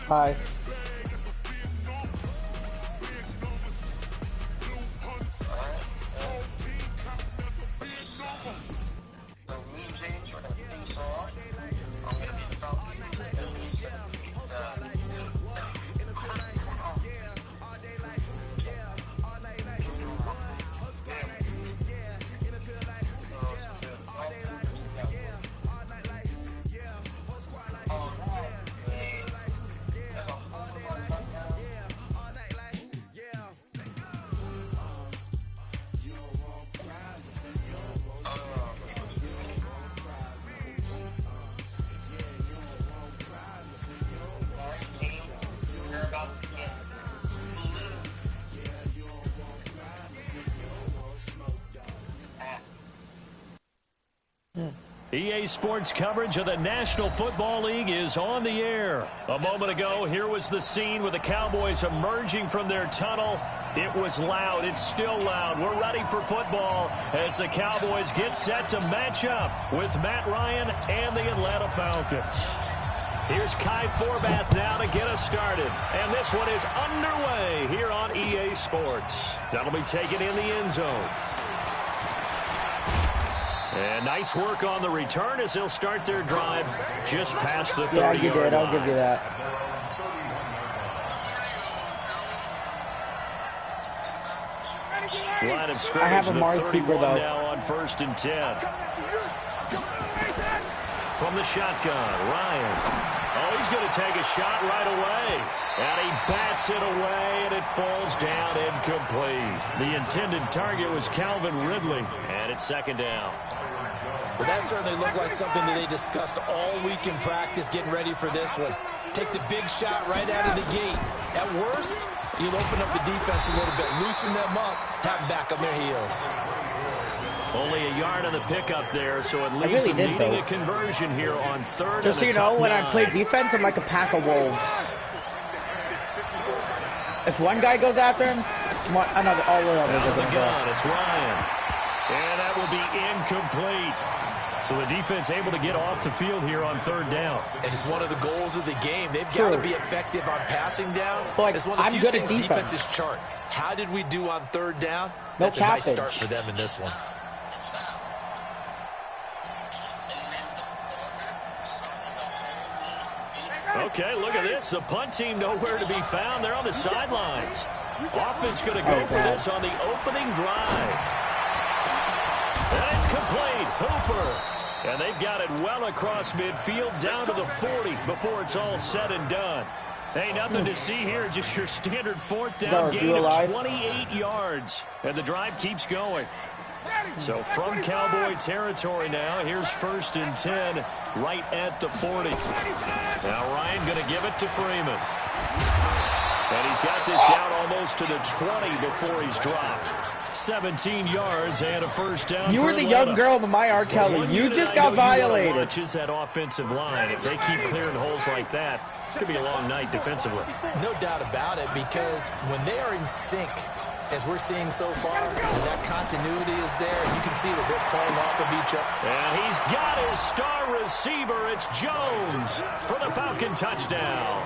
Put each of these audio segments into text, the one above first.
Hi. EA Sports coverage of the National Football League is on the air. A moment ago, here was the scene with the Cowboys emerging from their tunnel. It was loud. It's still loud. We're ready for football as the Cowboys get set to match up with Matt Ryan and the Atlanta Falcons. Here's Kai Forbath now to get us started. And this one is underway here on EA Sports. That'll be taken in the end zone. And nice work on the return as they'll start their drive just past the 30-yard line. Yeah, you did. I'll give you that. Line of I have scrimmage, a the Mark 31 Cooper, though. now on 1st and 10. From the shotgun, Ryan. Oh, he's going to take a shot right away. And he bats it away, and it falls down incomplete. The intended target was Calvin Ridley, and it's 2nd down. Well, that certainly looked like something that they discussed all week in practice, getting ready for this one. Take the big shot right out of the gate. At worst, you'll open up the defense a little bit, loosen them up, have them back on their heels. Only a yard on the pickup there, so it leaves them needing a conversion here on 3rd. Just so you know, when I play defense, I'm like a pack of wolves. If one guy goes after him, all the others are going to go. It's Ryan. And that will be incomplete. So the defense able to get off the field here on 3rd down. And it's one of the goals of the game. They've got to be effective on passing downs. Like, it's one of the I'm few good at things defense. defenses chart. How did we do on 3rd down? No That's a nice start for them in this one. Okay, look at this. The punt team nowhere to be found. They're on the sidelines. Offense going to go for this on the opening drive. And it's complete. Hooper. And they've got it well across midfield down to the 40 before it's all said and done. Hey, nothing to see here. Just your standard 4th down gain of 28 yards. And the drive keeps going. So from Cowboy territory now, here's 1st and 10 right at the 40. Now Ryan going to give it to Freeman. And he's got this down almost to the 20 before he's dropped. 17 yards and a 1st down. You were the young girl in my R. Kelly. You just got violated. Watch is that offensive line. If they keep clearing holes like that, it's going to be a long night defensively. No doubt about it, because when they are in sync, as we're seeing so far, that continuity is there. You can see that they're playing off of each other. And he's got his star receiver. It's Jones for the Falcon touchdown.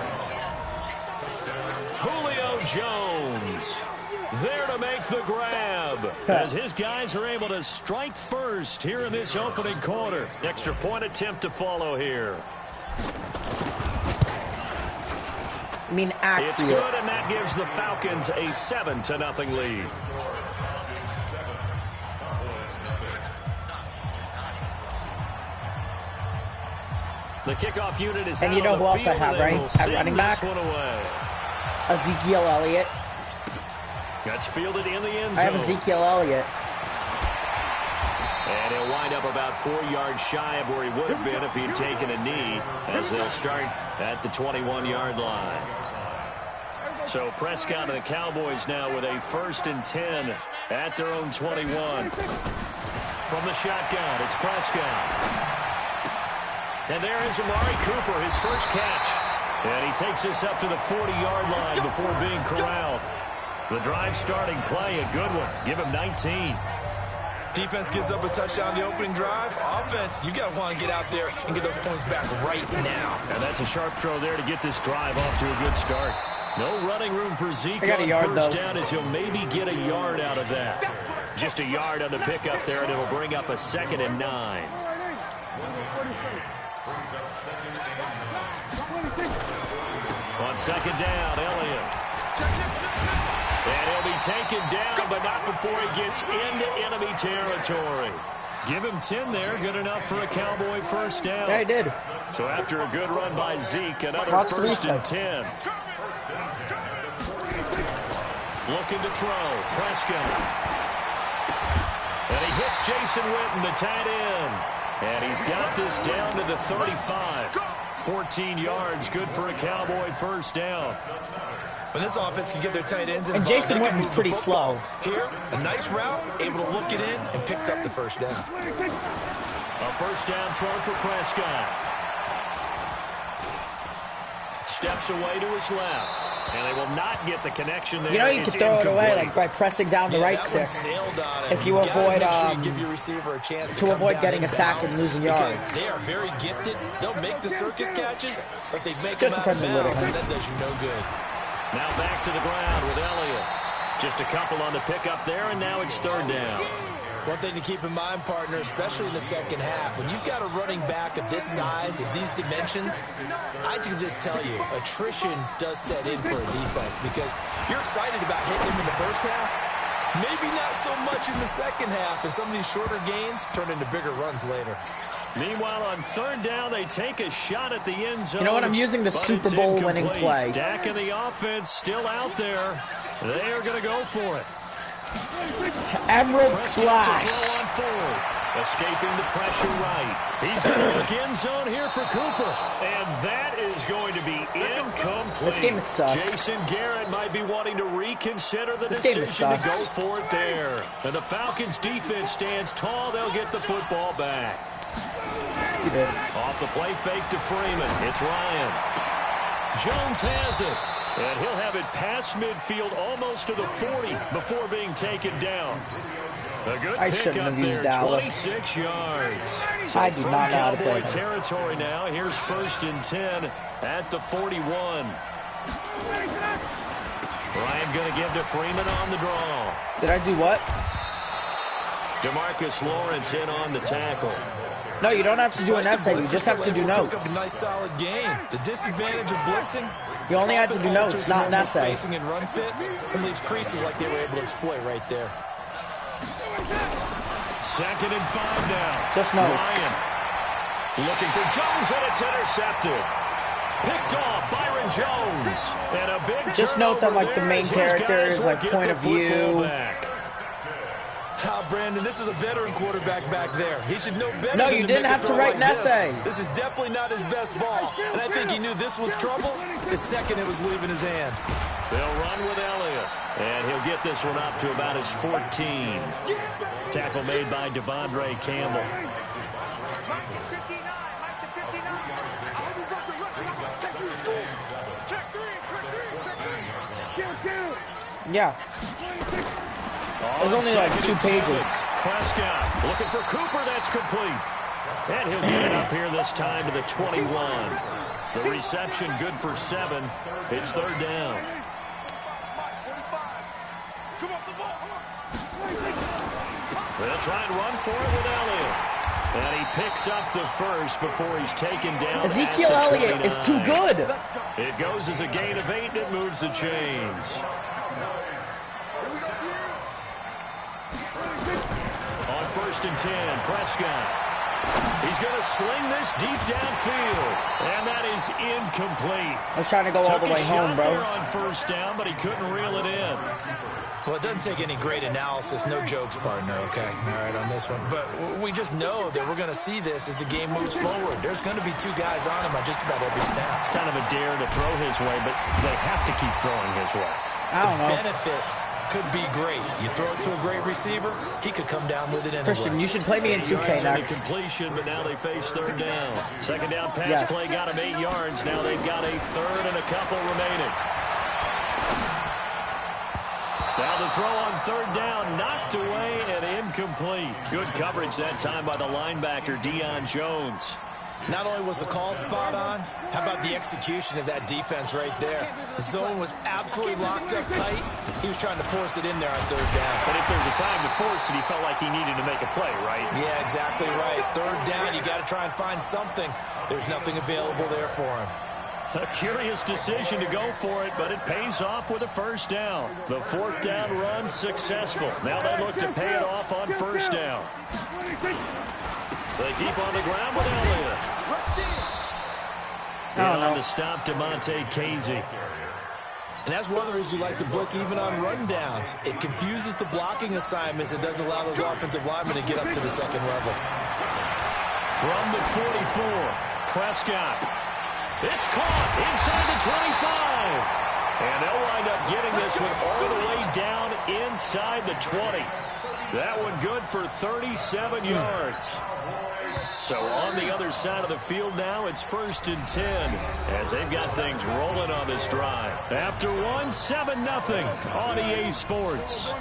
Julio Jones there to make the grab as his guys are able to strike first here in this opening quarter. Extra point attempt to follow here. I mean, accurate. It's good, and that gives the Falcons a 7-0 lead. The kickoff unit is and out you know on who the else I field, have, and right? we'll At running back? Ezekiel Elliott. That's fielded in the end zone. I have Ezekiel Elliott. And he'll wind up about 4 yards shy of where he would have been if he'd taken a knee, as they'll start at the 21-yard line. So Prescott and the Cowboys now with a 1st and 10 at their own 21. From the shotgun, it's Prescott. And there is Amari Cooper, his first catch. And he takes this up to the 40-yard line before being corralled. The drive starting play, a good one. Give him 19. Defense gives up a touchdown the opening drive. Offense, you got to want to get out there and get those points back right now. And that's a sharp throw there to get this drive off to a good start. No running room for Zeke on first down as he'll maybe get a yard out of that. Just a yard on the pickup there, and it'll bring up a 2nd and 9. On 2nd down, Elliott. And he'll be taken down, but not before he gets into enemy territory. Give him 10 there, good enough for a Cowboy first down. Yeah, he did. So after a good run by Zeke, another Watch 1st and 10. Looking to throw, Prescott. And he hits Jason Witten, the tight end. And he's got this down to the 35. 14 yards, good for a Cowboy first down. When this offense can get their tight ends and Jason Witten's pretty slow. Here, a nice route, able to look it in, and picks up the first down. A first down throw for Prescott. Steps away to his left. And they will not get the connection there. You know you can throw it away like by pressing down the right stick. If you avoid to avoid getting a sack and losing yards. They are very gifted. They'll make the circus catches, but they make them out of bounds, and that does you no good. Now back to the ground with Elliott. Just a couple on the pickup there, and now it's 3rd down. One thing to keep in mind, partner, especially in the second half, when you've got a running back of this size, of these dimensions, I can just tell you, attrition does set in for a defense because you're excited about hitting him in the first half. Maybe not so much in the second half, and some of these shorter gains turn into bigger runs later. Meanwhile, on 3rd down, they take a shot at the end zone. You know what? I'm using the Super Bowl winning play. Dak and the offense still out there. They are going to go for it. Emerald Splash. Escaping the pressure right. He's going to look end zone here for Cooper. And that is going to be incomplete. This game is sus. Jason Garrett might be wanting to reconsider the decision to go for it there. And the Falcons defense stands tall. They'll get the football back. Off the play fake to Freeman. It's Ryan. Jones has it. And he'll have it past midfield almost to the 40 before being taken down. A good pickup there, 26 yards. So I do not know how to play territory now. Here's 1st and 10 at the 41. Ryan going to give to Freeman on the draw. Did I do what? DeMarcus Lawrence in on the tackle. No, you don't have to do an essay. You just have to do notes. A nice solid game. The disadvantage of blitzing. You only have to do notes, not an essay. Spacing and run fits and leaves creases like they were able to exploit right there. 2nd and 5 now. Just notes. Ryan looking for Jones, and it's intercepted. Picked off Byron Jones. And a big just notes on like the main characters, like point of view. Brandon, this is a veteran quarterback back there. He should know better. No, you didn't have to write an essay. This is definitely not his best ball, and I think he knew this was trouble the second it was leaving his hand. They'll run with Elliott, and he'll get this one up to about his 14. Tackle made by Devondre Campbell. Yeah. There's only like 2 pages. Prescott looking for Cooper. That's complete. And he'll get it up here this time to the 21. The reception good for 7. It's 3rd down. They'll try and run for it with Elliott. And he picks up the first before he's taken down. Ezekiel Elliott is too good. It goes as a gain of 8, and it moves the chains. On 1st and 10, Prescott. He's going to sling this deep downfield. And that is incomplete. I was trying to go all the way home, bro. On 1st down, but he couldn't reel it in. Well, it doesn't take any great analysis. No jokes, partner, okay? All right, on this one. But we just know that we're going to see this as the game moves forward. There's going to be 2 guys on him on just about every snap. It's kind of a dare to throw his way, but they have to keep throwing his way. I don't know. The benefits could be great. You throw it to a great receiver, he could come down with it anyway. Christian, you should play me in 2K next. Completion, but now they face 3rd down. 2nd down pass play got him 8 yards. Now they've got a 3rd and a couple remaining. Now the throw on third down, knocked away and incomplete. Good coverage that time by the linebacker, Deion Jones. Not only was the call spot on, how about the execution of that defense right there? The zone was absolutely locked up tight. He was trying to force it in there on third down. But if there's a time to force it, he felt like he needed to make a play, right? Yeah, exactly right. Third down, you got to try and find something. There's nothing available there for him. A curious decision to go for it, but it pays off with a first down. The fourth down run successful. Now they look to pay it off on first down. They keep on the ground with Elliott. And on to stop DeMonte Casey. And that's one of the reasons you like to blitz even on rundowns. It confuses the blocking assignments. It doesn't allow those offensive linemen to get up to the second level. From the 44, Prescott. It's caught inside the 25. And they'll wind up getting this one all the way down inside the 20. That one good for 37 yards. So on the other side of the field now, it's 1st and 10 as they've got things rolling on this drive. After one, 7-0 on EA Sports.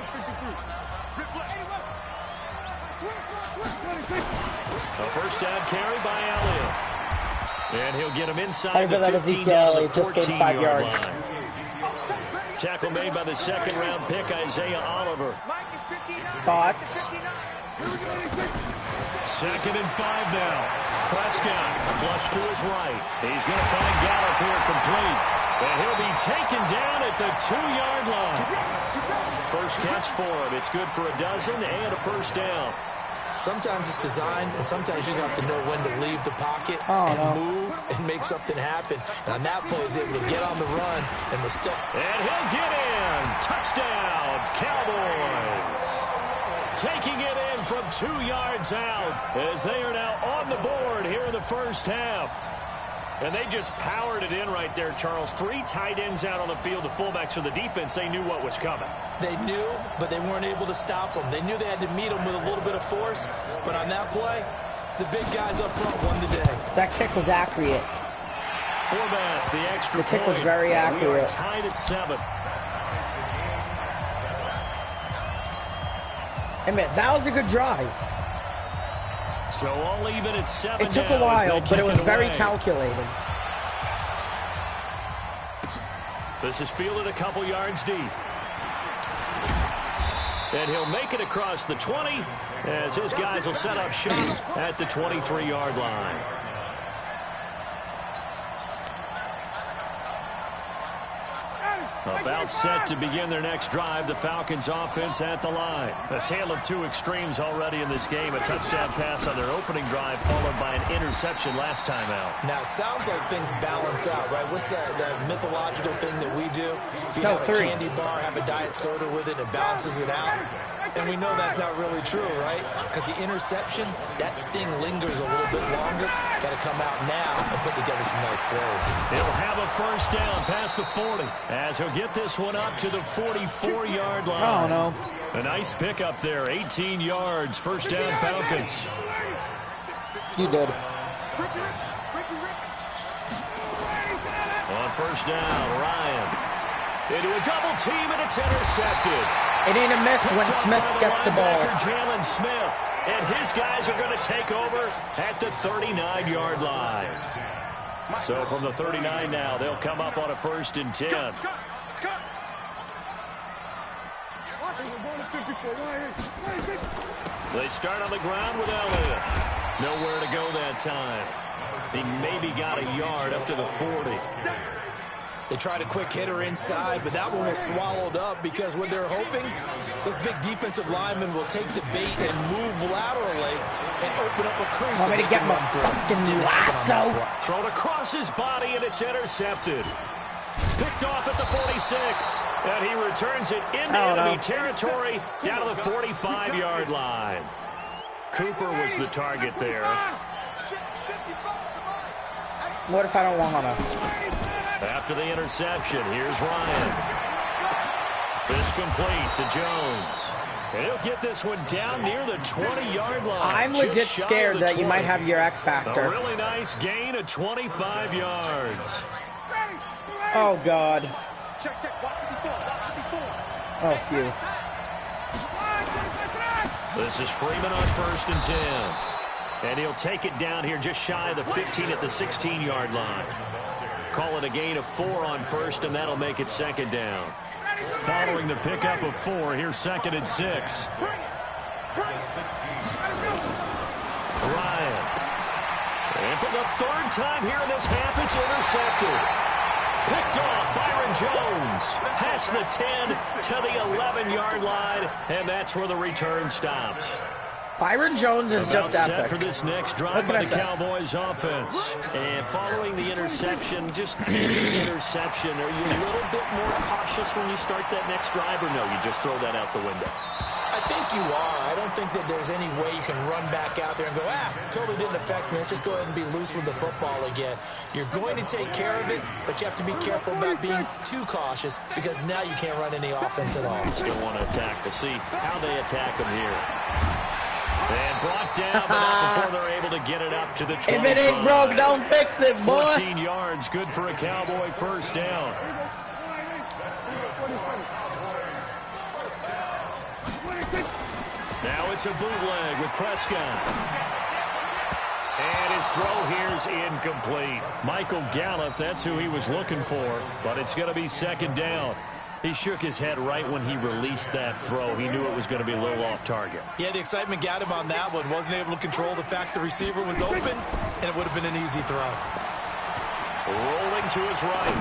A first down carry by Elliott. And he'll get him inside the 15 to the 14-yard line. Tackle made by the second-round pick, Isaiah Oliver. Thoughts? 2nd and 5 now. Prescott flush to his right. He's going to find Gallup here complete. And he'll be taken down at the 2-yard line. First catch for him. It's good for a dozen and a first down. Sometimes it's designed, and sometimes you just have to know when to leave the pocket and move and make something happen. And on that play, he's able to get on the run and was still. And he'll get in. Touchdown, Cowboys. Taking it in from 2 yards out as they are now on the board here in the first half. And they just powered it in right there, Charles. 3 tight ends out on the field. The fullbacks for the defense, they knew what was coming. They knew, but they weren't able to stop them. They knew they had to meet them with a little bit of force. But on that play, the big guys up front won the day. That kick was accurate. Forbath, the extra point. The kick was very accurate. We are tied at 7. Hey, man, that was a good drive. So all even at 7 It took a while, but it was very calculated. This is fielded a couple yards deep. And he'll make it across the 20 as his guys will set up shop at the 23-yard line. About set to begin their next drive, the Falcons offense at the line. A tale of 2 extremes already in this game. A touchdown pass on their opening drive followed by an interception last time out. Now, it sounds like things balance out, right? What's that mythological thing that we do? If you have a candy bar, have a diet soda with it, it balances it out. And we know that's not really true, right? Because the interception, that sting lingers a little bit longer. Got to come out now and put together some nice plays. He'll have a first down past the 40 as he'll get this one up to the 44-yard line. Oh, no. A nice pickup there, 18 yards, first down Falcons. You did. On first down, Ryan. Into a double team, and it's intercepted. It ain't a myth when Smith gets the ball. Jalen Smith, and his guys are going to take over at the 39-yard line. So from the 39 now, they'll come up on a 1st and 10. They start on the ground with Elliott. Nowhere to go that time. He maybe got a yard up to the 40. They tried a quick hitter inside, but that one was swallowed up because what they're hoping, those big defensive linemen will take the bait and move laterally and open up a crease. Want me to get my fucking lasso? Thrown across his body, and it's intercepted. Picked off at the 46, and he returns it into enemy territory down to the 45-yard line. Cooper was the target there. What if I don't want to? After the interception, here's Ryan. This complete to Jones. And he'll get this one down near the 20-yard line. I'm legit scared that you might have your X factor. A really nice gain of 25 yards. Oh, God. Oh, phew. This is Freeman on 1st and 10. And he'll take it down here just shy of the 15 at the 16-yard line. Call it a gain of 4 on 1st, and that'll make it 2nd down. Following the pickup of 4, here's 2nd and 6. Ryan. And for the 3rd time here in this half, it's intercepted. Picked off Byron Jones. Past the 10 to the 11-yard line, and that's where the return stops. Byron Jones is just set epic. for this next drive by the Cowboys offense. And following the interception, just any interception, are you a little bit more cautious when you start that next drive, or no, you just throw that out the window? I think you are. I don't think that there's any way you can run back out there and go, totally didn't affect me. Let's just go ahead and be loose with the football again. You're going to take care of it, but you have to be careful about being too cautious because now you can't run any offense at all. Still want to attack. We'll see how they attack them here. And brought down, but not before they're able to get it up to the 25. If it ain't broke, don't fix it, boy. 14 yards, good for a Cowboy 1st down. Now it's a bootleg with Prescott. And his throw here's incomplete. Michael Gallup, that's who he was looking for, but it's going to be 2nd down. He shook his head right when he released that throw. He knew it was going to be a little off target. Yeah, the excitement got him on that one. Wasn't able to control the fact the receiver was open, and it would have been an easy throw. Rolling to his right.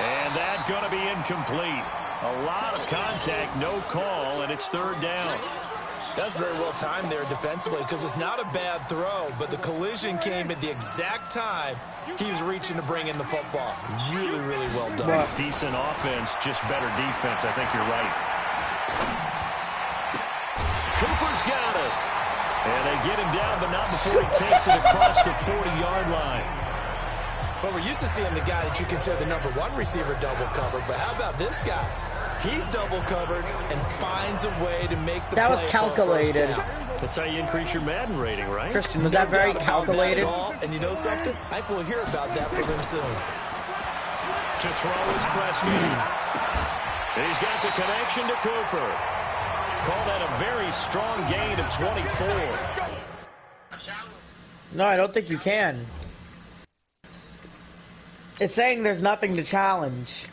And that's going to be incomplete. A lot of contact, no call, and it's 3rd down. That's very well timed there defensively because it's not a bad throw, but the collision came at the exact time he was reaching to bring in the football. Really, really well done. Well, decent offense, just better defense. I think you're right. Cooper's got it. And they get him down, but not before he takes it across the 40-yard line. Well, we're used to seeing the guy that you consider the #1 receiver double covered, but how about this guy? He's double covered and finds a way to make the play. That was calculated. That's how you increase your Madden rating, right? Christian, was that very calculated? And you know something? I think we'll hear about that from him soon. To throw is Prescott. He's got the connection to Cooper. Call that a very strong gain of 24. No, I don't think you can. It's saying there's nothing to challenge.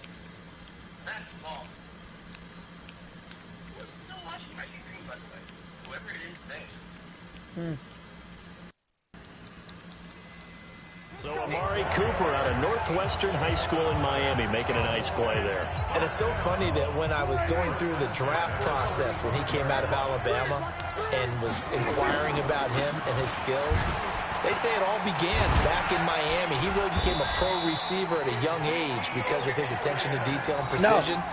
So Amari Cooper out of Northwestern High School in Miami making a nice play there. And it's so funny that when I was going through the draft process when he came out of Alabama and was inquiring about him and his skills, they say it all began back in Miami. He really became a pro receiver at a young age because of his attention to detail and precision. No.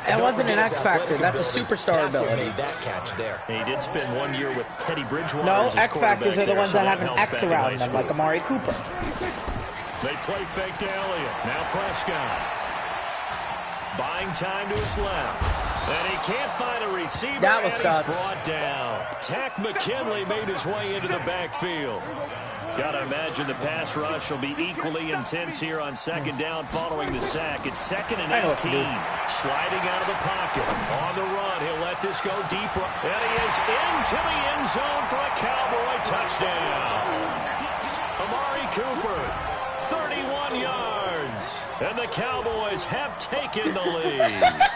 That wasn't an X Factor. That's a superstar ability. That's what made that catch there. And he did spend 1 year with Teddy Bridgewater. No, X Factors are the ones that have an X around them, like Amari Cooper. They play fake to Elliott. Now Prescott. Buying time to his left. And he can't find a receiver. That was and sus. He's brought down. Tack McKinley made his way into the backfield. Got to imagine the pass rush will be equally intense here on 2nd down following the sack. It's 2nd and 18. Sliding out of the pocket. On the run, he'll let this go deeper. And he is into the end zone for a Cowboy touchdown. Amari Cooper, 31 yards. And the Cowboys have taken the lead.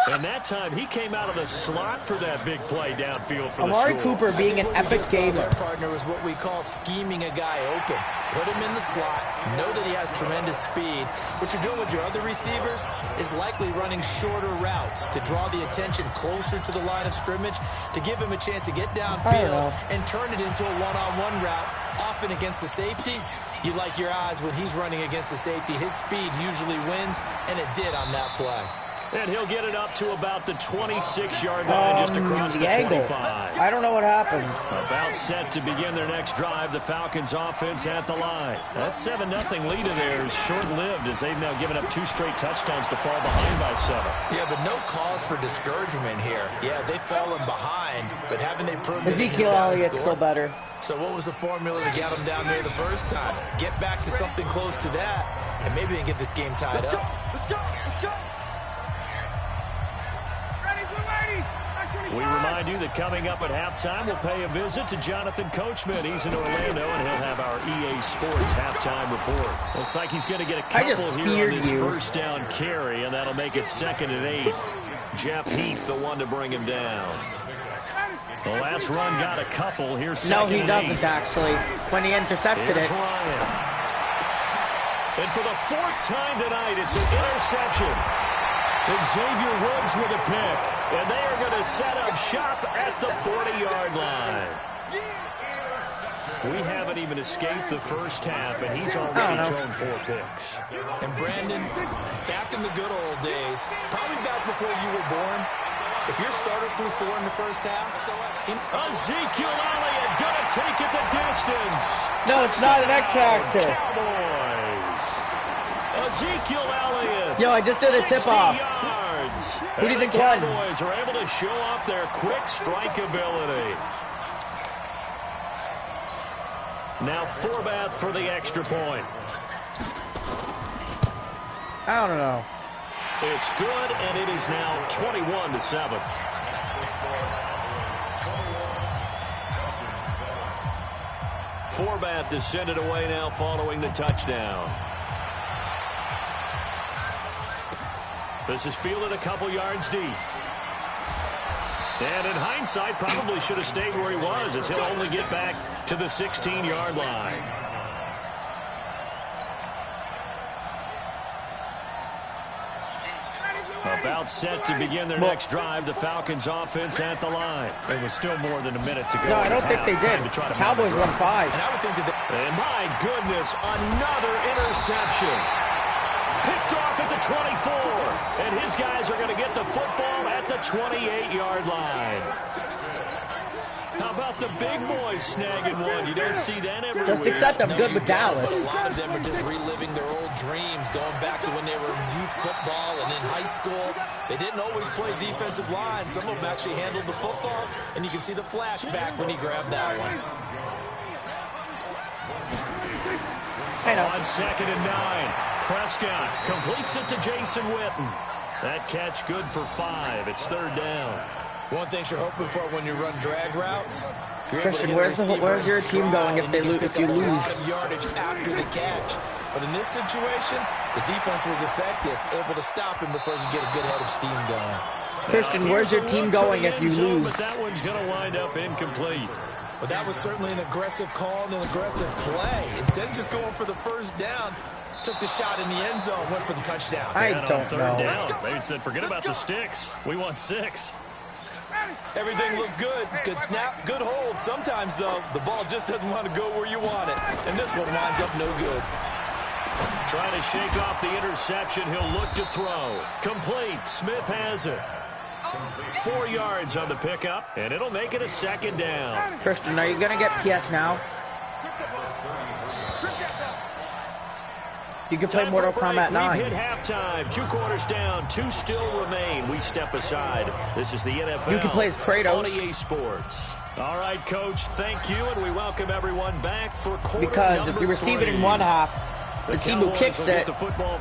And that time, he came out of the slot for that big play downfield for Amari the score. Cooper being an epic gamer. Partner is what we call scheming a guy open. Put him in the slot. Know that he has tremendous speed. What you're doing with your other receivers is likely running shorter routes to draw the attention closer to the line of scrimmage, to give him a chance to get downfield and turn it into a one-on-one route, often against the safety. You like your odds when he's running against the safety. His speed usually wins, and it did on that play. And he'll get it up to about the 26-yard line, just across the 25. I don't know what happened. About set to begin their next drive, the Falcons offense at the line. That 7-0 lead of theirs short-lived as they've now given up 2 straight touchdowns to fall behind by 7. Yeah, but no cause for discouragement here. Yeah, they've fallen behind, but haven't they proven Ezekiel Elliott's still better. So what was the formula to get them down there the first time? Get back to something close to that, and maybe they can get this game tied up. We remind you that coming up at halftime, we'll pay a visit to Jonathan Coachman. He's in Orlando, and he'll have our EA Sports halftime report. Looks like he's going to get a couple here on this first down carry, and that'll make it 2nd and 8. Jeff Heath, the one to bring him down. The last run got a couple. Here's 2nd No, he doesn't, actually. When he intercepted it. Ryan. And for the 4th time tonight, it's an interception. Xavier Woods with a pick. And they are going to set up shop at the 40-yard line. We haven't even escaped the first half, and he's already thrown 4 picks. And Brandon, back in the good old days, probably back before you were born, if your starter threw 4 in the first half, Ezekiel Elliott going to take it the distance. No, it's not an X factor. Cowboys. Ezekiel Elliott. Yo, I just did a tip-off. Who do you think won? The Cowboys are able to show off their quick strike ability. Now Forbath for the extra point. I don't know. It's good, and it is now 21-7. Forbath is sent it away now following the touchdown. This is fielded a couple yards deep. And in hindsight, probably should have stayed where he was, as he'll only get back to the 16-yard line. About set to begin their next drive, the Falcons offense at the line. It was still more than a minute to go. No, I don't think they did. Cowboys won 5. And I would think that and my goodness, another interception. Picked off at the 24. And his guys are going to get the football at the 28-yard line. How about the big boys snagging one? You don't see that everywhere. Just accept I'm good with Dallas. But a lot of them are just reliving their old dreams, going back to when they were in youth football and in high school. They didn't always play defensive line. Some of them actually handled the football, and you can see the flashback when he grabbed that one. I know. On 2nd and 9, Prescott completes it to Jason Witten. That catch good for 5. It's 3rd down. One thing you're hoping for when you run drag routes. Christian, where's your team going if you lose? A lot of yardage after the catch. But in this situation, the defense was effective, able to stop him before you get a good head of steam going. Christian, where's your team going if you lose? But that one's going to wind up incomplete. But that was certainly an aggressive call and an aggressive play. Instead of just going for the first down, took the shot in the end zone, went for the touchdown. I don't know. Down. They said, forget about the sticks. We want 6. Everything looked good. Good snap, good hold. Sometimes, though, the ball just doesn't want to go where you want it. And this one winds up no good. Trying to shake off the interception. He'll look to throw. Complete. Smith has it. 4 yards on the pickup, and it'll make it a 2nd down. Christian, are you going to get PS now? You can play Mortal Kombat 9. We've hit halftime. 2 quarters down. 2 still remain. We step aside. This is the NFL. You can play as Kratos. On EA Sports. All right, Coach. Thank you, and we welcome everyone back for quarter because if you receive it in one half, the team who kicks it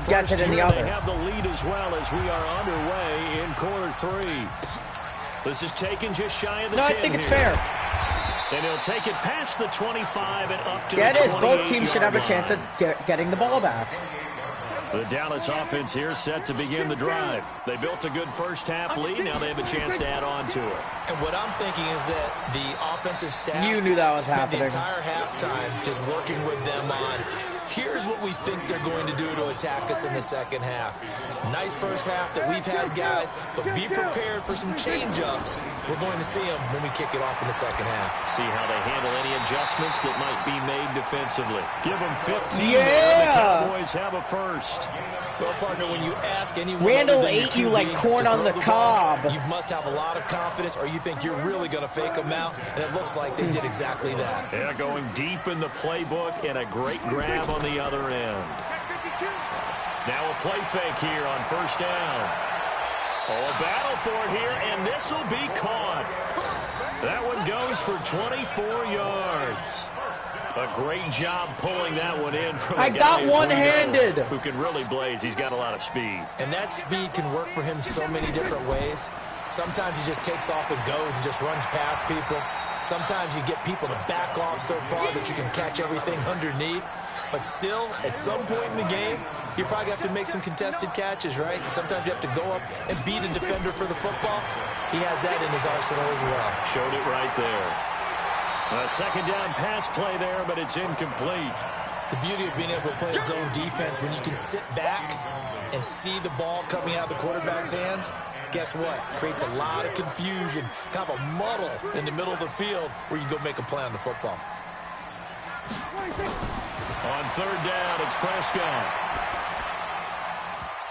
gets it in the other. They have the lead as well as we are underway in quarter 3. This is taken just shy of the 10 I think it's fair. And he'll take it past the 25 and up to the 28. Both teams should have a chance at getting the ball back. The Dallas offense here set to begin the drive. They built a good first half lead. Now they have a chance to add on to it. And what I'm thinking is that the offensive staff knew that was happening. The entire halftime just working with them on, here's what we think they're going to do to attack us in the second half. Nice first half that we've had, guys, but be prepared for some change-ups. We're going to see them when we kick it off in the second half. See how they handle any adjustments that might be made defensively. Give them 15. Yeah! The Cowboys have a first. Well, partner, when you ask anyone, Randall ate you like corn on the cob. You must have a lot of confidence, or you think you're really going to fake them out, and it looks like they did exactly that. Yeah, going deep in the playbook and a great grab on the other end. Now a play fake here on first down. Oh, a battle for it here, and this will be caught. That one goes for 24 yards. A great job pulling that one in from a guy one-handed. who can really blaze. He's got a lot of speed. And that speed can work for him so many different ways. Sometimes he just takes off and goes and just runs past people. Sometimes you get people to back off so far that you can catch everything underneath. But still, at some point in the game, you probably have to make some contested catches, right? Sometimes you have to go up and beat a defender for the football. He has that in his arsenal as well. Showed it right there. A second down pass play there, but it's incomplete. The beauty of being able to play zone defense, when you can sit back and see the ball coming out of the quarterback's hands, guess what? Creates a lot of confusion, kind of a muddle in the middle of the field where you go make a play on the football. On third down, it's Prescott.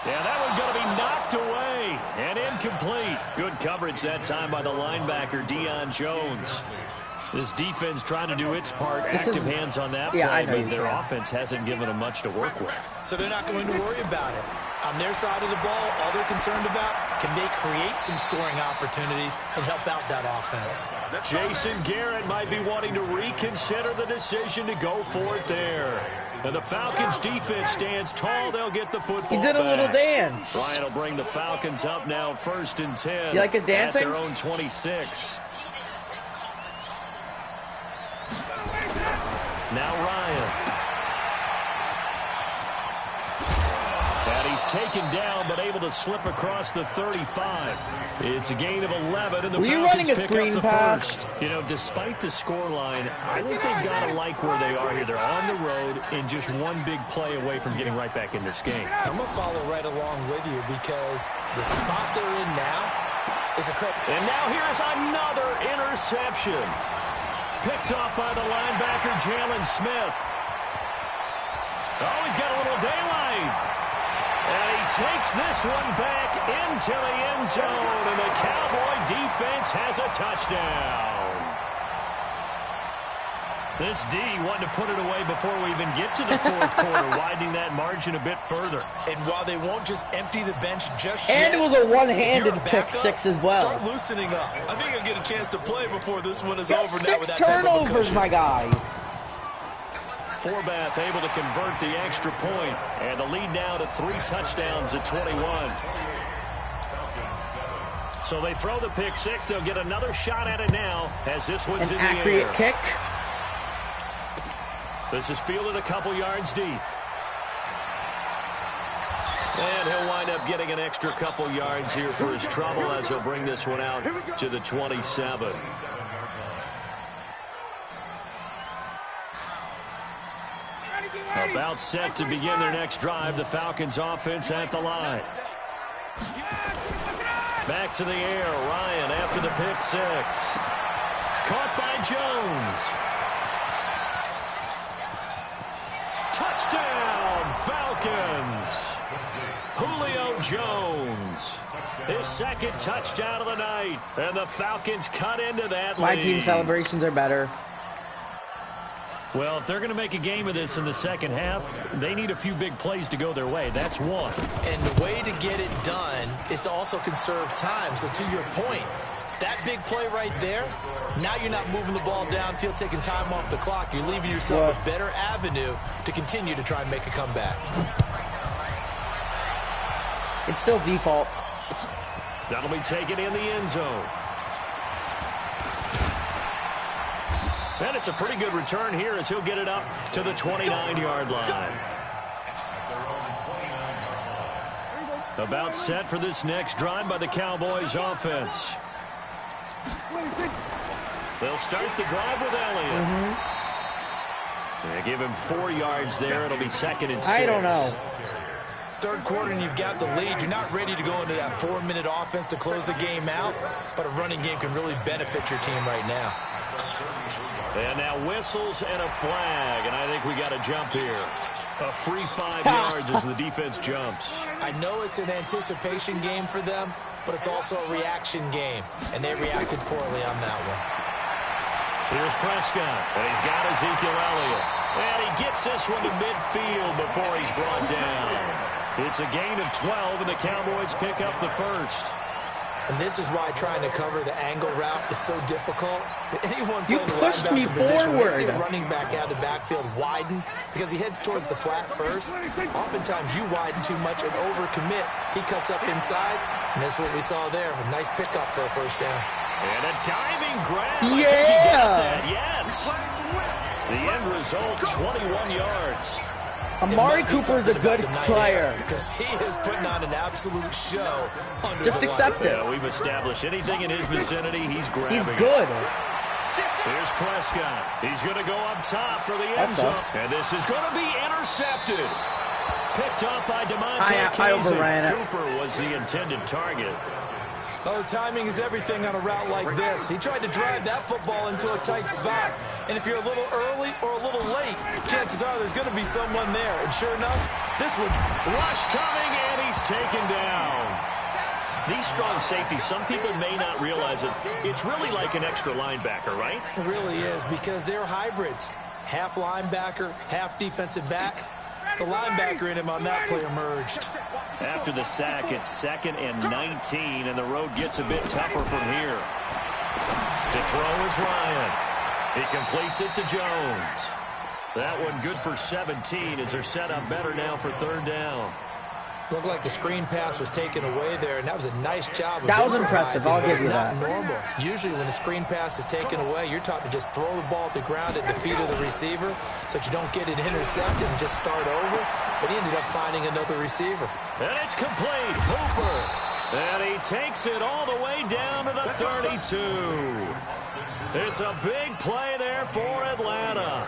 Yeah, that one's going to be knocked away and incomplete. Good coverage that time by the linebacker, Deion Jones. This defense trying to do its part, active hands on that play, but their offense hasn't given them much to work with. So they're not going to worry about it. On their side of the ball, all they're concerned about, can they create some scoring opportunities and help out that offense? Jason Garrett might be wanting to reconsider the decision to go for it there. And the Falcons defense stands tall. They'll get the football He did a little dance. Ryan will bring the Falcons up now, 1st and 10. You like his dancing? At their own 26. Now Ryan. And he's taken down, but able to slip across the 35. It's a gain of 11, and the Falcons pick up the first. You know, despite the scoreline, I think they've got to like where they are here. They're on the road and just one big play away from getting right back in this game. I'm going to follow right along with you because the spot they're in now is a credit. And now here's another interception. Picked off by the linebacker, Jalen Smith. Oh, he's got a little daylight. And he takes this one back into the end zone, and the Cowboy defense has a touchdown. This D wanted to put it away before we even get to the fourth quarter, widening that margin a bit further. And while they won't just empty the bench just yet. And it was a one-handed pick six as well. Start loosening up. I think I'll get a chance to play before this one is over now with that turnovers, my guy. Forbath able to convert the extra point, and the lead now to 3 touchdowns at 21. So they throw the pick six. They'll get another shot at it now as this one's in the air. An accurate kick. This is fielded a couple yards deep. And he'll wind up getting an extra couple yards here for his trouble as he'll bring this one out to the 27. About set to begin their next drive. The Falcons offense at the line. Back to the air. Ryan after the pick six. Caught by Jones. Touchdown, Falcons. Julio Jones. His second touchdown of the night. And the Falcons cut into that lead. My team celebrations are better. Well, if they're going to make a game of this in the second half, they need a few big plays to go their way. That's one. And the way to get it done is to also conserve time. So to your point, that big play right there, now you're not moving the ball downfield, taking time off the clock. You're leaving yourself a better avenue to continue to try and make a comeback. It's still default. That'll be taken in the end zone. And it's a pretty good return here as he'll get it up to the 29-yard line. About set for this next drive by the Cowboys offense. They'll start the drive with Elliott. They give him 4 yards there. It'll be 2nd and 6. I don't know. Third quarter and you've got the lead. You're not ready to go into that 4-minute offense to close the game out, but a running game can really benefit your team right now. And now whistles and a flag, and I think we got a jump here. A free 5 yards as the defense jumps. I know it's an anticipation game for them, but it's also a reaction game, and they reacted poorly on that one. Here's Prescott, and he's got Ezekiel Elliott. And he gets this one to midfield before he's brought down. It's a gain of 12, and the Cowboys pick up the first. And this is why trying to cover the angle route is so difficult. Anyone You pushed me forward. See a running back out of the backfield widen because he heads towards the flat first. Oftentimes you widen too much and overcommit. He cuts up inside, and that's what we saw there. A nice pickup for a first down. And a diving grab. Yeah. I think he got that. Yes. The end result, 21 yards. Amari Cooper is a good player. Because he is putting on an absolute show. Just accept it. Yeah, we've established anything in his vicinity, he's grabbing. He's good. Here's Prescott. He's going to go up top for the end zone. And this is going to be intercepted. Picked up by DeMonte I overran it. Cooper was the intended target. Oh, timing is everything on a route like this. He tried to drive that football into a tight spot. And if you're a little early or a little late, chances are there's going to be someone there. And sure enough, this one's rush coming, and he's taken down. These strong safeties, some people may not realize it. It's really like an extra linebacker, right? It really is, because they're hybrids. Half linebacker, half defensive back. The linebacker in him on that play emerged. After the sack, it's 2nd and 19, and the road gets a bit tougher from here. To throw is Ryan. He completes it to Jones. That one good for 17 as they're set up better now for 3rd down. Looked like the screen pass was taken away there, and that was a nice job. That was impressive. I'll give you that. It's not normal. Usually when a screen pass is taken away, you're taught to just throw the ball at the ground at the feet of the receiver so that you don't get it intercepted and just start over. But he ended up finding another receiver. And it's complete. Hooper. And he takes it all the way down to the 32. It's a big play there for Atlanta.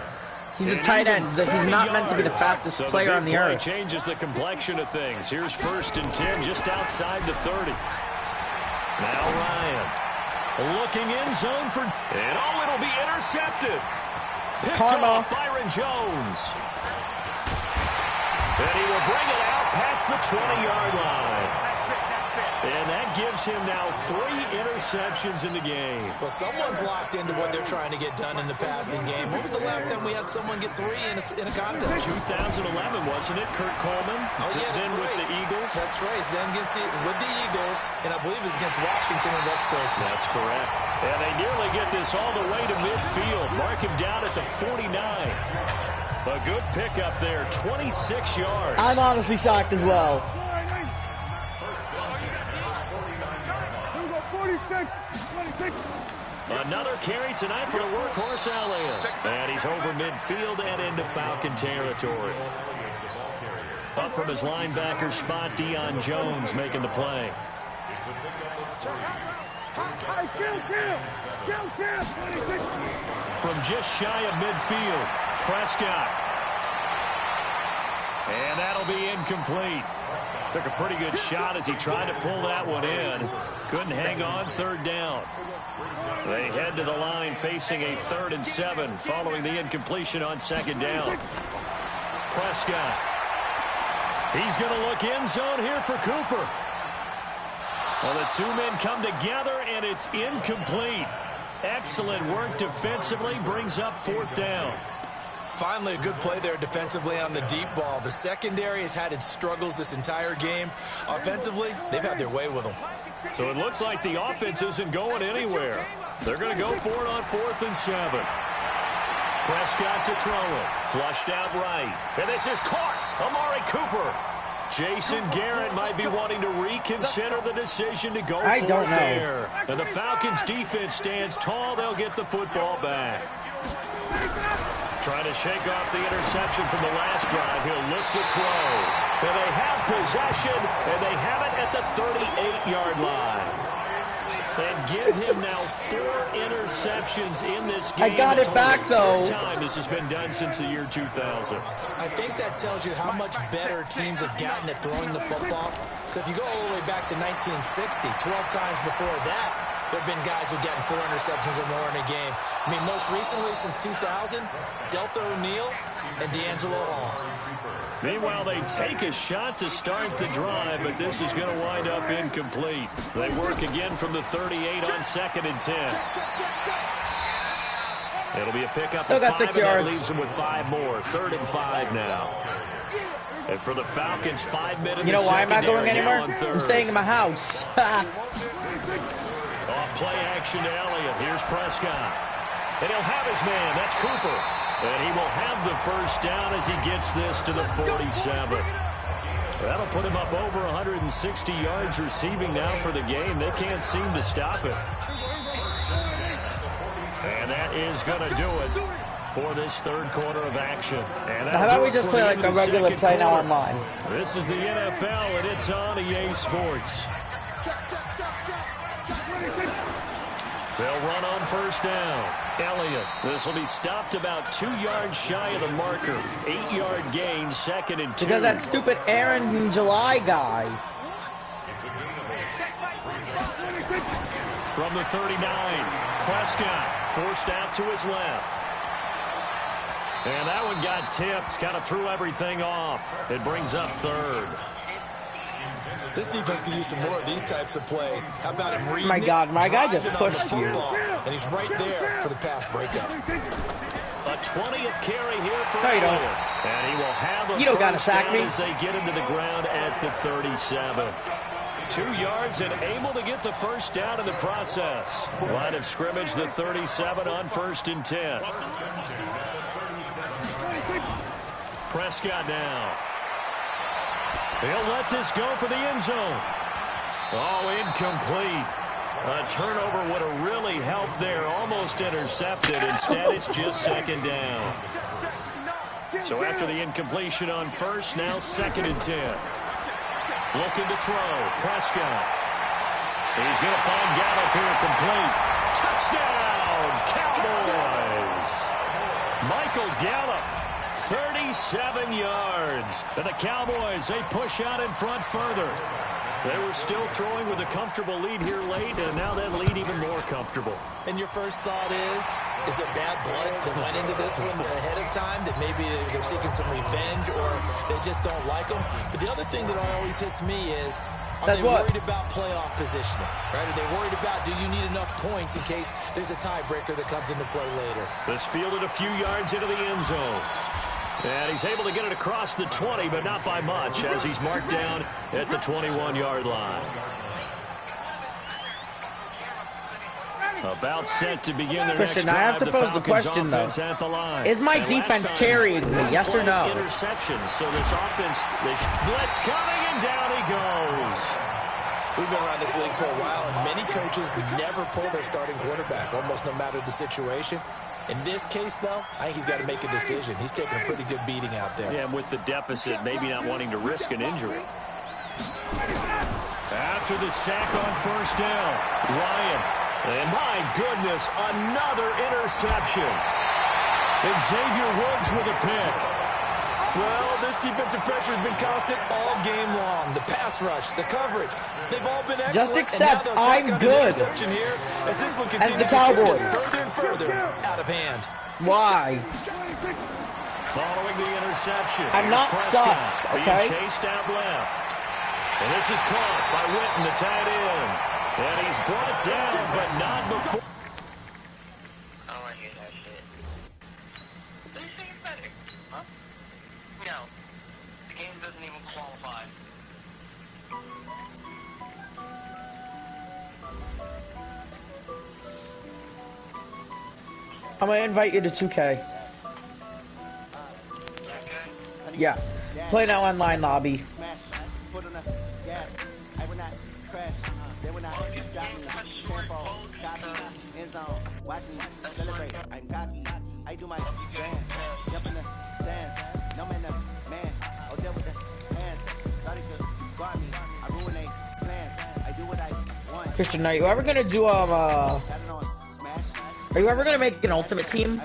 He's a tight end. He's not meant to be the fastest player on the earth. Changes the complexion of things. Here's 1st and 10 just outside the 30. Now Ryan. Looking in zone for... And it'll be intercepted. Picked off Byron Jones. And he will bring it out past the 20-yard line. And that gives him now 3 interceptions in the game. Well, someone's locked into what they're trying to get done in the passing game. When was the last time we had someone get 3 in a contest? 2011, wasn't it? Kurt Coleman. Oh, yeah, that's then right. With the Eagles. That's right. Then with the Eagles, and I believe it's against Washington and Rex Grossman. That's correct. And they nearly get this all the way to midfield. Mark him down at the 49. A good pickup there, 26 yards. I'm honestly shocked as well. Another carry tonight for the workhorse Elliott. And he's over midfield and into Falcon territory. Up from his linebacker spot, Deion Jones making the play. From just shy of midfield, Prescott. And that'll be incomplete. Took a pretty good shot as he tried to pull that one in. Couldn't hang on, 3rd down. They head to the line facing a 3rd and 7 following the incompletion on 2nd down. Prescott. He's going to look end zone here for Cooper. Well, the 2 men come together, and it's incomplete. Excellent work defensively, brings up 4th down. Finally, a good play there defensively on the deep ball. The secondary has had its struggles this entire game. Offensively, they've had their way with them. So it looks like the offense isn't going anywhere. They're going to go for it on 4th and 7. Prescott to throw it. Flushed out right. And this is caught. Amari Cooper. Jason Garrett might be wanting to reconsider the decision to go for it there. And the Falcons defense stands tall. They'll get the football back. Trying to shake off the interception from the last drive. He'll look to throw. And they have possession, and they have it at the 38-yard line. And give him now 4 interceptions in this game. I got it back, though. Time this has been done since the year 2000. I think that tells you how much better teams have gotten at throwing the football. If you go all the way back to 1960, 12 times before that, there have been guys who've gotten 4 interceptions or more in a game. I mean, most recently, since 2000, Delta O'Neal and D'Angelo Hall. Meanwhile, they take a shot to start the drive, but this is going to wind up incomplete. They work again from the 38 on 2nd and 10. It'll be a pickup of 5, and that leaves them with 5 more. 3rd and 5 now. And for the Falcons, 5 minutes. You know why I'm not going anywhere? I'm staying in my house. Off play action to Elliott. Here's Prescott. And he'll have his man. That's Cooper. And he will have the first down as he gets this to the 47. That'll put him up over 160 yards receiving now for the game. They can't seem to stop it. And that is going to do it for this third quarter of action. And how about we just play like a regular play now online? This is the NFL, and it's on EA Sports. They'll run on first down. Elliott. This will be stopped about 2 yards shy of the marker. 8-yard gain, 2nd and 2. Because that stupid Aaron July guy. From the 39, Prescott forced out to his left. And that one got tipped, kind of threw everything off. It brings up third. This defense could use some more of these types of plays. How about him reading? My God, my guy just pushed you. And he's right there for the pass breakup. A 20th carry here for no, you don't. And he will have a you don't gotta sack me. As they get into the ground at the 37. 2 yards and able to get the first down in the process. Line of scrimmage, the 37 on 1st and 10. Prescott now. He'll let this go for the end zone. Oh, incomplete. A turnover would have really helped there. Almost intercepted. Instead, it's just 2nd down. So after the incompletion on first, now 2nd and 10. Looking to throw. Prescott. He's going to find Gallup here complete. Touchdown, Cowboys. Michael Gallup. 37 yards. And the Cowboys, they push out in front further. They were still throwing with a comfortable lead here late, and now that lead even more comfortable. And your first thought is there bad blood that went into this one ahead of time, that maybe they're seeking some revenge or they just don't like them? But the other thing that always hits me is, are they worried about playoff positioning? Right? Are they worried about, do you need enough points in case there's a tiebreaker that comes into play later? This fielded a few yards into the end zone. And he's able to get it across the 20, but not by much, as he's marked down at the 21-yard line. About set to begin their Christian, next drive. I have to pose the question, though. Is my defense carrying me, yes or no? Interceptions, so this offense, this blitz coming, and down he goes. We've been around this league for a while, and many coaches never pull their starting quarterback, almost no matter the situation. In this case, though, I think he's got to make a decision. He's taking a pretty good beating out there. Yeah, and with the deficit, maybe not wanting to risk an injury. After the sack on first down, Ryan. And my goodness, another interception. And Xavier Woods with a pick. Well, this defensive pressure has been constant all game long. The pass rush, the coverage, they've all been excellent. Just accept I'm good. Here as this one as the Cowboys. Further and further out of hand. Why? Following the interception. I'm not sus, okay? Being chased out left. And this is caught by Witten, the tight end. And he's brought down, but not before. I don't want to hear that shit. Do you think it's better? Huh? No. The game doesn't even qualify. I'm going to invite you to 2K. Yeah. Play now online lobby. Watch me celebrate. I'm cocky. I do my dance. Jump in the stands. No man, man. I'll deal with the hands. Starting to guard me. I ruin they plans. I do what I want. Christian, are you ever gonna do are you ever gonna make an ultimate team?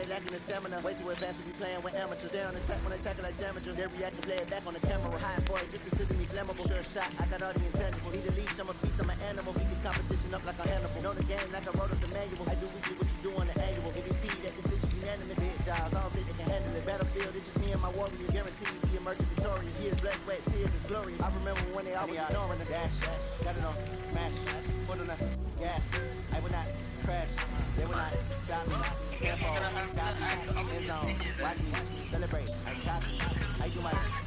Lacking the stamina, way too advanced to be playing with amateurs. They're on attack when they tackle like damages. They react to play it back on the camera. High boy, just consider me flammable. Sure shot, I got all the intangibles. Need a leash, I'm a beast, I'm an animal. Eat the competition up like a Hannibal. Know the game like I wrote up the manual. I do weekly what you do on the annual. MVP, that decision unanimous. Hit dials, I don't think they can handle it. Battlefield, it's just me and my warriors. Guaranteed to be emerging victorious. Years, blood, sweat, tears, is glorious. I remember when they I was ignoring the dash. Got it on smash. Foot on the gas. I will not crash. They will not stop me. Careful, got me. End zone. Watch me celebrate. I do my